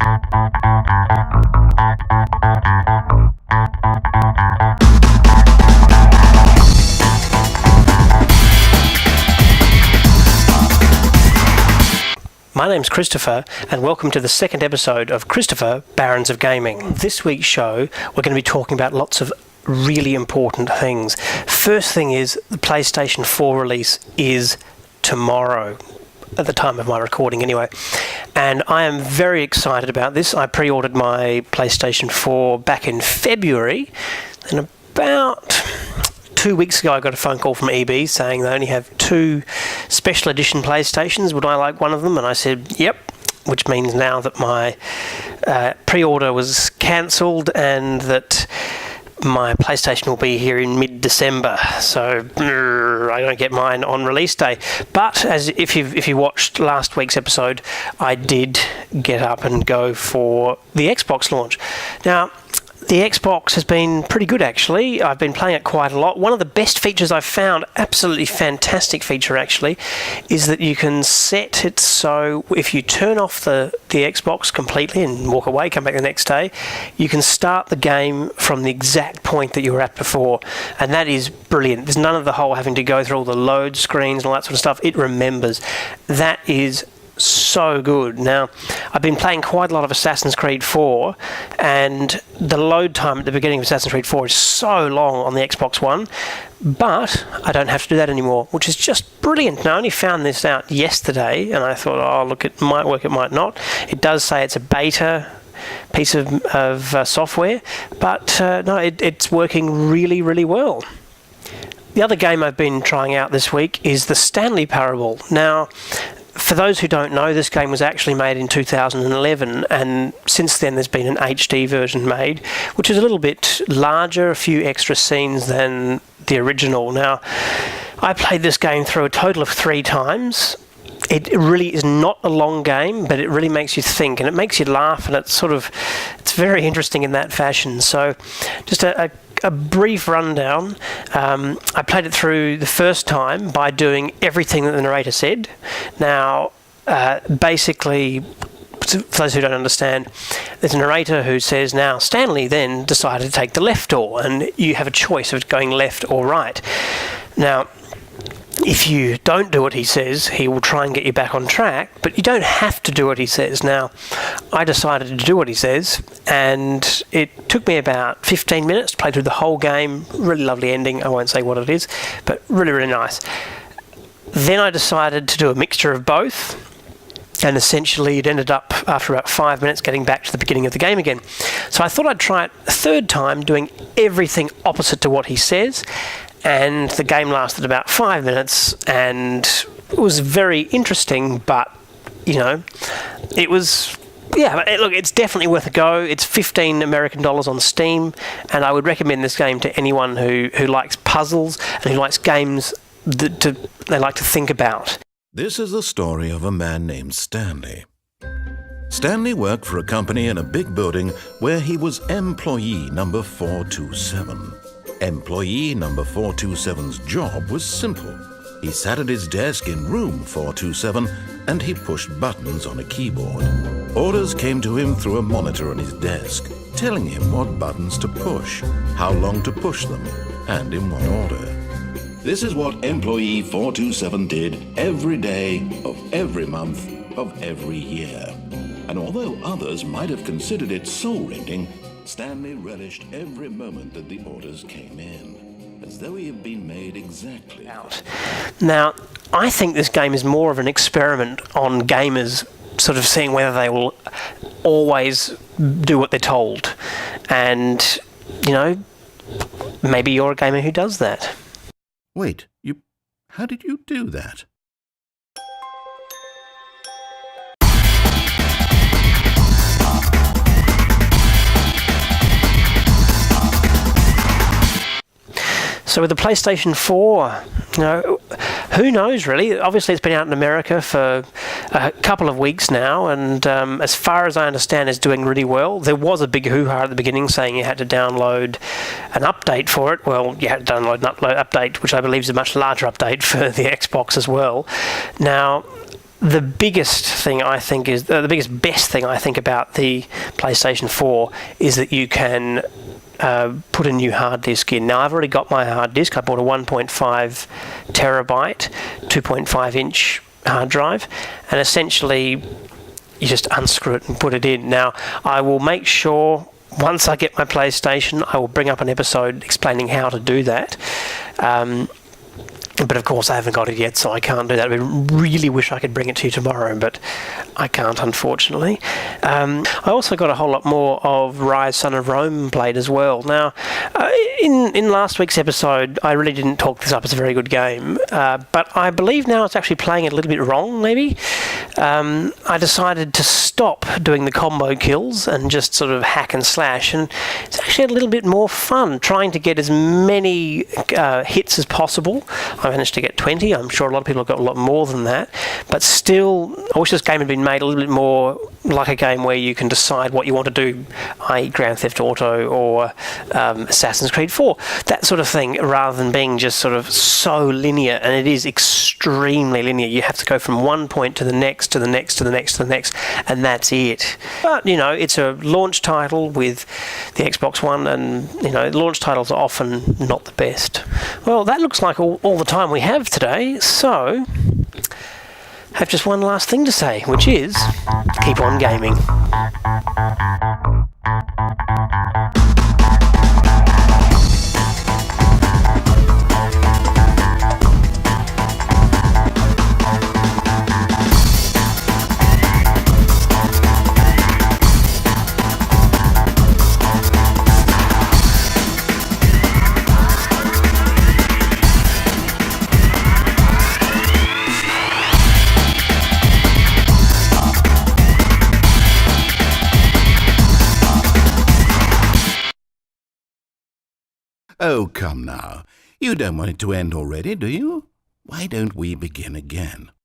My name's Christopher, and welcome to the second episode of Christopher, Barons of Gaming. This week's show, we're going to be talking about lots of really important things. First thing is, the PlayStation 4 release is tomorrow, at the time of my recording anyway. And I am very excited about this. I pre-ordered my PlayStation 4 back in February, and about 2 weeks ago I got a phone call from EB saying they only have 2 special edition PlayStations. Would I like one of them? And I said, yep, which means now that my pre-order was cancelled and that my PlayStation will be here in mid-December, so I don't get mine on release day. But as if you watched last week's episode, I did get up and go for the Xbox launch. Now, the Xbox has been pretty good, actually. I've been playing it quite a lot. One of the best features I've found, absolutely fantastic feature actually, is that you can set it so if you turn off the Xbox completely and walk away, come back the next day, you can start the game from the exact point that you were at before. And that is brilliant. There's none of the whole having to go through all the load screens and all that sort of stuff. It remembers. That is so good. Now, I've been playing quite a lot of Assassin's Creed 4, and the load time at the beginning of Assassin's Creed 4 is so long on the Xbox One, but I don't have to do that anymore, which is just brilliant. And I only found this out yesterday, and I thought, oh, look, it might work, it might not. It does say it's a beta piece of software, but no, it's working really, really well. The other game I've been trying out this week is the Stanley Parable. Now, for those who don't know, this game was actually made in 2011, and since then there's been an HD version made, which is a little bit larger, a few extra scenes than the original. Now, I played this game through a total of 3 times. It really is not a long game, but it really makes you think, and it makes you laugh, and it's very interesting in that fashion. So, just a brief rundown. I played it through the first time by doing everything that the narrator said. Now, basically, for those who don't understand, there's a narrator who says, now, Stanley then decided to take the left door, and you have a choice of going left or right. Now, if you don't do what he says, he will try and get you back on track, but you don't have to do what he says. Now, I decided to do what he says, and it took me about 15 minutes to play through the whole game. Really lovely ending. I won't say what it is, but really, really nice. Then I decided to do a mixture of both, and essentially it ended up, after about 5 minutes, getting back to the beginning of the game again. So I thought I'd try it a third time, doing everything opposite to what he says, and the game lasted about 5 minutes, and it was very interesting, but, you know, it was, yeah, look, it's definitely worth a go. It's $15 American on Steam, and I would recommend this game to anyone who likes puzzles and who likes games that they like to think about. This is the story of a man named Stanley. Stanley worked for a company in a big building where he was employee number 427. Employee number 427's job was simple. He sat at his desk in room 427 and he pushed buttons on a keyboard. Orders came to him through a monitor on his desk, telling him what buttons to push, how long to push them, and in what order. This is what employee 427 did every day of every month of every year. And although others might have considered it soul-rending, Stanley relished every moment that the orders came in, as though he had been made exactly out. Now, I think this game is more of an experiment on gamers sort of seeing whether they will always do what they're told. And, you know, maybe you're a gamer who does that. Wait, how did you do that? So with the PlayStation 4, you know, who knows really? Obviously it's been out in America for a couple of weeks now, and as far as I understand it's doing really well. There was a big hoo-ha at the beginning saying you had to download an update for it. Well, you had to download an update, which I believe is a much larger update for the Xbox as well. Now, the biggest thing I think is best thing I think about the PlayStation 4 is that you can put a new hard disk in. Now, I've already got my hard disk. I bought a 1.5 terabyte, 2.5 inch hard drive, and essentially you just unscrew it and put it in. Now, I will make sure once I get my PlayStation, I will bring up an episode explaining how to do that. But of course I haven't got it yet, so I can't do that. I really wish I could bring it to you tomorrow, but I can't, unfortunately. I also got a whole lot more of Rise, Son of Rome played as well. Now, in last week's episode, I really didn't talk this up as a very good game, but I believe now it's actually playing it a little bit wrong, maybe. I decided to stop doing the combo kills and just sort of hack and slash, and it's actually a little bit more fun trying to get as many hits as possible. I managed to get 20. I'm sure a lot of people have got a lot more than that, but still, I wish this game had been made a little bit more like a game where you can decide what you want to do, i.e. Grand Theft Auto or Assassin's Creed 4, that sort of thing, rather than being just sort of so linear. And it is extremely linear. You have to go from one point to the next, to the next, to the next, to the next, and that's it. But, you know, it's a launch title with the Xbox One, and, you know, launch titles are often not the best. Well, that looks like all the time we have today, so I have just one last thing to say, which is keep on gaming. Oh, come now. You don't want it to end already, do you? Why don't we begin again?